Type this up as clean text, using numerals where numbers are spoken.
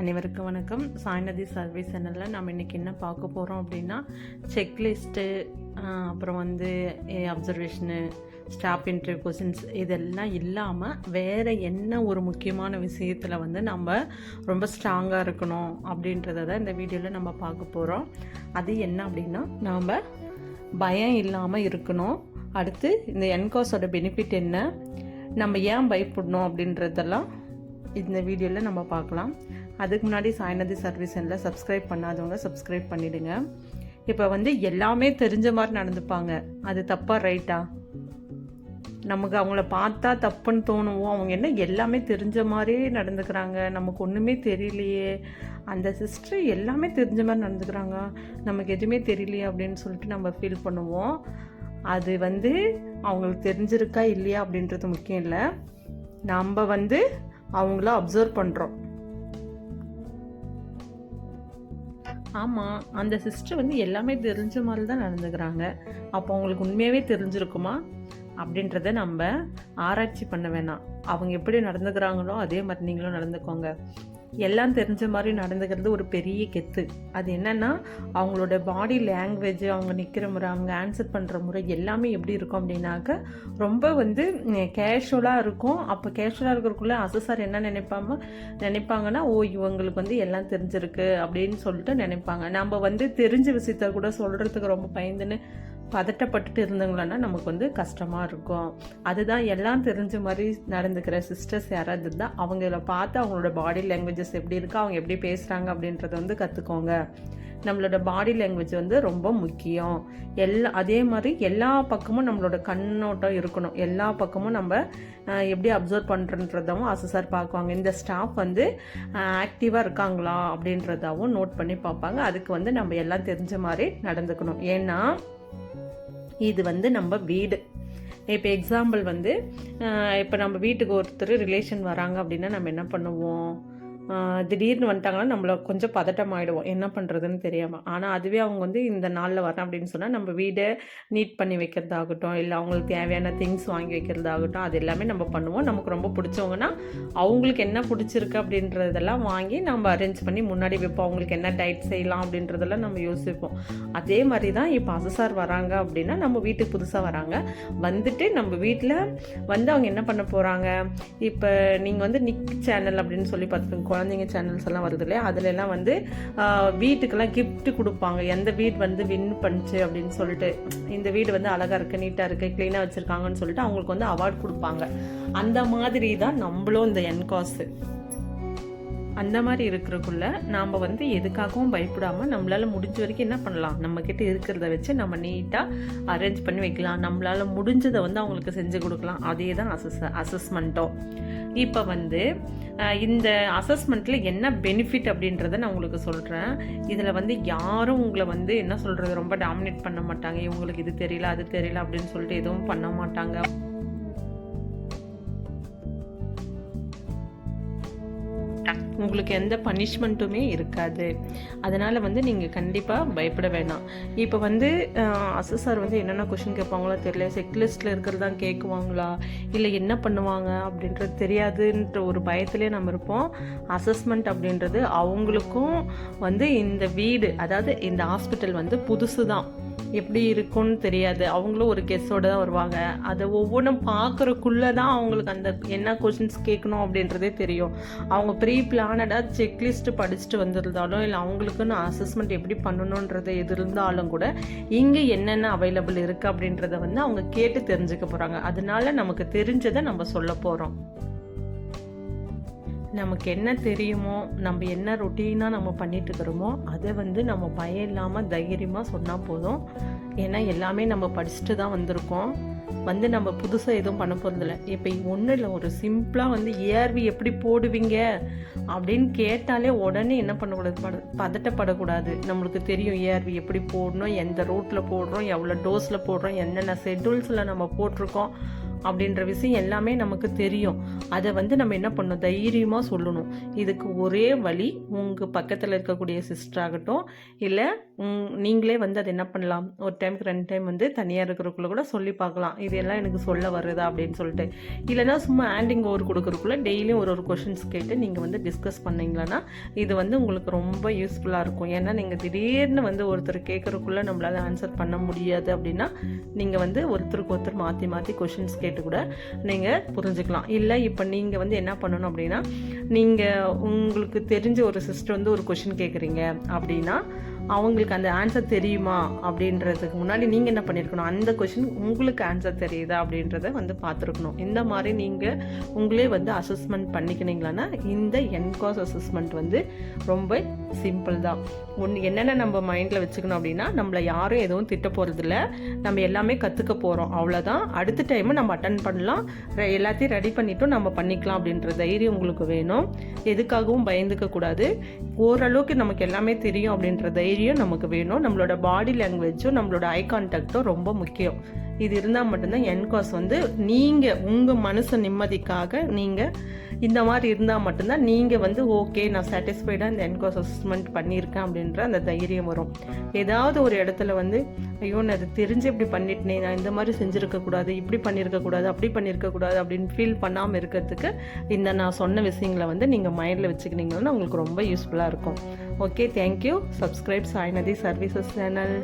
அனைவருக்கும் வணக்கம். சாய்நதி சர்வீஸ் சேனலில் நம்ம இன்றைக்கி என்ன பார்க்க போகிறோம் அப்படின்னா, செக்லிஸ்ட்டு, அப்புறம் அப்சர்வேஷனு, ஸ்டாஃப் இன்டர்வியூ கொஷின்ஸ் இதெல்லாம் இல்லாமல் வேறு என்ன ஒரு முக்கியமான விஷயத்தில் நம்ம ரொம்ப ஸ்ட்ராங்காக இருக்கணும் அப்படின்றத தான் இந்த வீடியோவில் நம்ம பார்க்க போகிறோம். அது என்ன அப்படின்னா, நாம் பயம் இல்லாமல் இருக்கணும். அடுத்து இந்த என்காஸோட பெனிஃபிட் என்ன, நம்ம ஏன் பயப்படணும் அப்படின்றதெல்லாம் இந்த வீடியோவில் நம்ம பார்க்கலாம். அதுக்கு முன்னாடி சாய்நதி சர்வீஸ் சேனலில் சப்ஸ்கிரைப் பண்ணாதவங்க சப்ஸ்கிரைப் பண்ணிவிடுங்க. இப்போ எல்லாமே தெரிஞ்ச மாதிரி நடந்துப்பாங்க. அது தப்பா ரைட்டா? நமக்கு அவங்கள பார்த்தா தப்புன்னு தோணுவோம். அவங்க என்ன எல்லாமே தெரிஞ்ச மாதிரியே நடந்துக்கிறாங்க, நமக்கு ஒன்றுமே தெரியலையே, அந்த சிஸ்டர் எல்லாமே தெரிஞ்ச மாதிரி நடந்துக்கிறாங்க, நமக்கு எதுவுமே தெரியலையே அப்படின்னு சொல்லிட்டு நம்ம ஃபீல் பண்ணுவோம். அது அவங்களுக்கு தெரிஞ்சிருக்கா இல்லையா அப்படின்றது முக்கியம் இல்லை. நம்ம அவங்கள அப்சர்வ் பண்ணுறோம். ஆமாம், அந்த சிஸ்டர் எல்லாமே தெரிஞ்ச மாதிரி தான் நடந்துக்கிறாங்க. அப்போ அவங்களுக்கு உண்மையாகவே தெரிஞ்சிருக்குமா அப்படின்றத நம்ம ஆராய்ச்சி பண்ண வேணாம். அவங்க எப்படி நடந்துக்கிறாங்களோ அதே மாதிரி நீங்களும் நடந்துக்கோங்க. எல்லாம் தெரிஞ்ச மாதிரி நடந்துக்கிறது ஒரு பெரிய கெத்து. அது என்னென்னா, அவங்களோட பாடி லாங்குவேஜ், அவங்க நிற்கிற முறை, அவங்க ஆன்சர் பண்ணுற முறை எல்லாமே எப்படி இருக்கும் அப்படின்னாக்க ரொம்ப கேஷுவலாக இருக்கும். அப்போ கேஷுவலாக இருக்கிறக்குள்ளே அசஸார் என்ன நினைப்பாங்கன்னா, ஓ இவங்களுக்கு எல்லாம் தெரிஞ்சிருக்கு அப்படின்னு சொல்லிட்டு நினைப்பாங்க. நம்ம தெரிஞ்ச விஷயத்த கூட சொல்கிறதுக்கு ரொம்ப பயந்துன்னு பதட்டப்பட்டுட்டு இருந்தவங்களன்னா நமக்கு கஷ்டமாக இருக்கும். அதுதான் எல்லாம் தெரிஞ்ச மாதிரி நடந்துக்கிற சிஸ்டர்ஸ் யாராவது இருந்தால் அவங்கள பார்த்து அவங்களோட பாடி லாங்குவேஜஸ் எப்படி இருக்கா, அவங்க எப்படி பேசுகிறாங்க அப்படின்றத கற்றுக்கோங்க. நம்மளோட பாடி லாங்குவேஜ் ரொம்ப முக்கியம். அதே மாதிரி எல்லா பக்கமும் நம்மளோட கண்ணோட்டம் இருக்கணும். எல்லா பக்கமும் நம்ம எப்படி அப்சர்வ் பண்ணுறன்றதாவும் அசஸார் பார்க்குவாங்க. இந்த ஸ்டாஃப் ஆக்டிவாக இருக்காங்களா அப்படின்றதாவும் நோட் பண்ணி பார்ப்பாங்க. அதுக்கு நம்ம எல்லாம் தெரிஞ்ச மாதிரி நடந்துக்கணும். ஏன்னா இது நம்ம வீடு. இப்போ எக்ஸாம்பிள் இப்போ நம்ம வீட்டுக்கு ஒருத்தர் ரிலேஷன் வராங்க அப்படின்னா நம்ம என்ன பண்ணுவோம், திடீர்னு வந்துட்டாங்கன்னா நம்மள கொஞ்சம் பதட்டம் ஆகிடுவோம், என்ன பண்ணுறதுன்னு தெரியாமல். ஆனால் அதுவே அவங்க இந்த நாளில் வரேன் அப்படின்னு சொன்னால் நம்ம வீடை நீட் பண்ணி வைக்கிறதாகட்டும், இல்லை அவங்களுக்கு தேவையான திங்ஸ் வாங்கி வைக்கிறதாகட்டும், அது எல்லாமே நம்ம பண்ணுவோம். நமக்கு ரொம்ப பிடிச்சவங்கன்னா அவங்களுக்கு என்ன பிடிச்சிருக்கு அப்படின்றதெல்லாம் வாங்கி நம்ம அரேஞ்ச் பண்ணி முன்னாடி வைப்போம். அவங்களுக்கு என்ன டயட் செய்யலாம் அப்படின்றதெல்லாம் நம்ம யோசிப்போம். அதே மாதிரி தான் இப்போ அசஸார் வராங்க அப்படின்னா, நம்ம வீட்டுக்கு புதுசாக வராங்க, நம்ம வீட்டில் அவங்க என்ன பண்ண போகிறாங்க. இப்போ நீங்கள் நிக் சேனல் அப்படின்னு சொல்லி பார்த்துக்கோங்க, குழந்தைங்க சேனல்ஸ் எல்லாம் வருது இல்லையா, அதுலலாம் வீட்டுக்கெல்லாம் கிஃப்ட் கொடுப்பாங்க. எந்த வீடு வின் பண்ணுச்சு அப்படின்னு சொல்லிட்டு, இந்த வீடு அழகாக இருக்குது, நீட்டாக இருக்குது, க்ளீனாக வச்சுருக்காங்கன்னு சொல்லிட்டு அவங்களுக்கு அவார்ட் கொடுப்பாங்க. அந்த மாதிரி தான் நம்மளும் இந்த என்காஸு. அந்த மாதிரி இருக்கிறக்குள்ள நாம் எதுக்காகவும் பயப்படாமல் நம்மளால் முடிஞ்ச வரைக்கும் என்ன பண்ணலாம், நம்மக்கிட்ட இருக்கிறத வச்சு நம்ம நீட்டாக அரேஞ்ச் பண்ணி வைக்கலாம். நம்மளால் முடிஞ்சதை அவங்களுக்கு செஞ்சு கொடுக்கலாம். அதே தான் அசஸ்மெண்ட்டும். இப்போ இந்த அசஸ்மெண்ட்டில் என்ன பெனிஃபிட் அப்படின்றத நான் உங்களுக்கு சொல்கிறேன். இதில் யாரும் உங்களை என்ன சொல்கிறது, ரொம்ப டாமினேட் பண்ண மாட்டாங்க. இவங்களுக்கு இது தெரியல அது தெரியல அப்படின்னு சொல்லிட்டு எதுவும் பண்ண மாட்டாங்க. உங்களுக்கு எந்த பனிஷ்மெண்ட்டுமே இருக்காது. அதனால் நீங்கள் கண்டிப்பாக பயப்பட வேணாம். இப்போ அசஸார் என்னென்ன கொஷின் கேட்பாங்களோ தெரியல, செக்லிஸ்ட்டில் இருக்கிறது தான் கேட்குவாங்களா, இல்லை என்ன பண்ணுவாங்க அப்படின்றது தெரியாதுன்ற ஒரு பயத்திலே நம்ம இருப்போம். அசஸ்மெண்ட் அப்படின்றது அவங்களுக்கும் இந்த வீடு, அதாவது இந்த ஹாஸ்பிட்டல் புதுசு தான், எப்படி இருக்குன்னு தெரியாது. அவங்களும் ஒரு கெஸ்ஸோடு தான் வருவாங்க. அதை ஒவ்வொன்றும் பார்க்குறக்குள்ளே தான் அவங்களுக்கு அந்த என்ன கொஷின்ஸ் கேட்கணும் அப்படின்றதே தெரியும். அவங்க ப்ரீ பிளானடாக செக்லிஸ்ட்டு படிச்சுட்டு வந்திருந்தாலும், இல்லை அவங்களுக்குன்னு அசஸ்மெண்ட் எப்படி பண்ணணுன்றது எது இருந்தாலும் கூட இங்கே என்னென்ன அவைலபிள் இருக்குது அப்படின்றத அவங்க கேட்டு தெரிஞ்சுக்க போகிறாங்க. அதனால நமக்கு தெரிஞ்சதை நம்ம சொல்ல போகிறோம். நமக்கு என்ன தெரியுமோ, நம்ம என்ன ரொட்டீனாக நம்ம பண்ணிட்டு இருக்கிறோமோ அதை நம்ம பயம் இல்லாமல் தைரியமாக சொன்னால் போதும். ஏன்னா எல்லாமே நம்ம படிச்சுட்டு தான் வந்திருக்கோம். நம்ம புதுசாக எதுவும் பண்ண போகிறதில்ல. இப்போ ஒன்றும் இல்லை, ஒரு சிம்பிளாக ஏஆர்வி எப்படி போடுவீங்க அப்படின்னு கேட்டாலே உடனே என்ன பண்ணக்கூடாது, பதட்டப்படக்கூடாது. நம்மளுக்கு தெரியும் ஏஆர்வி எப்படி போடணும், எந்த ரூட்டில் போடுறோம், எவ்வளோ டோஸில் போடுறோம், என்னென்ன ஷெட்யூல்ஸில் நம்ம போட்டிருக்கோம், அப்படின்ற விஷயம் எல்லாமே நமக்கு தெரியும். அதை வந்து நம்ம என்ன பண்ணணும், தைரியமாக சொல்லணும். இதுக்கு ஒரே வழி, உங்கள் பக்கத்தில் இருக்கக்கூடிய சிஸ்டர் ஆகட்டும், இல்லை நீங்களே வந்து அதை என்ன பண்ணலாம், ஒரு டைமுக்கு 2 டைம் வந்து தனியாக இருக்கிறக்குள்ள கூட சொல்லி பார்க்கலாம், இது எல்லாம் எனக்கு சொல்ல வருதா அப்படின்னு சொல்லிட்டு. இல்லைனா சும்மா ஹேண்டிங் ஓவர் கொடுக்குறக்குள்ள டெய்லியும் ஒரு கொஷின்ஸ் கேட்டு நீங்கள் வந்து டிஸ்கஸ் பண்ணிங்களன்னா இது வந்து உங்களுக்கு ரொம்ப யூஸ்ஃபுல்லாக இருக்கும். ஏன்னா நீங்கள் திடீர்னு வந்து ஒருத்தர் கேட்குறக்குள்ளே நம்மளால் ஆன்சர் பண்ண முடியாது அப்படின்னா நீங்கள் வந்து ஒருத்தருக்கு ஒருத்தர் மாற்றி மாற்றி கொஷின்ஸ் கேட்டு கூட நீங்கள் புரிஞ்சுக்கலாம். இல்லை இப்போ நீங்கள் வந்து என்ன பண்ணணும் அப்படின்னா, நீங்கள் உங்களுக்கு தெரிஞ்ச ஒரு சிஸ்டர் வந்து ஒரு கொஷின் கேட்குறீங்க அப்படின்னா அவங்களுக்கு அந்த ஆன்சர் தெரியுமா அப்படின்றதுக்கு முன்னாடி நீங்கள் என்ன பண்ணியிருக்கணும், அந்த கொஷின் உங்களுக்கு ஆன்சர் தெரியுதா அப்படின்றத வந்து பார்த்துருக்கணும். இந்த மாதிரி நீங்கள் உங்களே வந்து அசஸ்மெண்ட் பண்ணிக்கினீங்களான்னா இந்த என்காஸ் அசஸ்மெண்ட் வந்து ரொம்ப சிம்பிள் தான். என்னென்ன நம்ம மைண்டில் வச்சுக்கணும் அப்படின்னா, நம்மளை யாரும் எதுவும் திட்ட போகிறதில்ல, நம்ம எல்லாமே கற்றுக்க போகிறோம், அவ்வளோதான். அடுத்த டைமு நம்ம அட்டன் பண்ணலாம், எல்லாத்தையும் ரெடி பண்ணிவிட்டும் நம்ம பண்ணிக்கலாம் அப்படின்ற தைரியம் உங்களுக்கு வேணும். எதுக்காகவும் பயந்துக்க கூடாது. ஓரளவுக்கு நமக்கு எல்லாமே தெரியும் அப்படின்ற தைரியம் நமக்கு வேணும். நம்மளோட பாடி லாங்குவேஜும் நம்மளோட ஐ கான்டாக்டும் ரொம்ப முக்கியம். இது இருந்தால் மட்டும்தான் என்காஸ் வந்து நீங்கள் உங்கள் மனசு நிம்மதிக்காக நீங்கள் இந்த மாதிரி இருந்தால் மட்டும்தான் நீங்கள் வந்து ஓகே நான் சாட்டிஸ்ஃபைடாக இந்த என்காஸ் அசஸ்மெண்ட் பண்ணியிருக்கேன் அப்படின்ற அந்த தைரியம் வரும். ஏதாவது ஒரு இடத்துல வந்து ஐயோ நான் அது தெரிஞ்சு இப்படி பண்ணிட்டேனே, நான் இந்த மாதிரி செஞ்சுருக்கக்கூடாது, இப்படி பண்ணியிருக்கக்கூடாது, அப்படி பண்ணியிருக்கக்கூடாது அப்படின்னு ஃபீல் பண்ணாமல் இருக்கிறதுக்கு இந்த நான் சொன்ன விஷயங்களை வந்து நீங்கள் மைண்டில் வச்சுக்கினீங்கன்னா உங்களுக்கு ரொம்ப யூஸ்ஃபுல்லாக இருக்கும். Okay, thank you. Subscribe Sainathi services channel.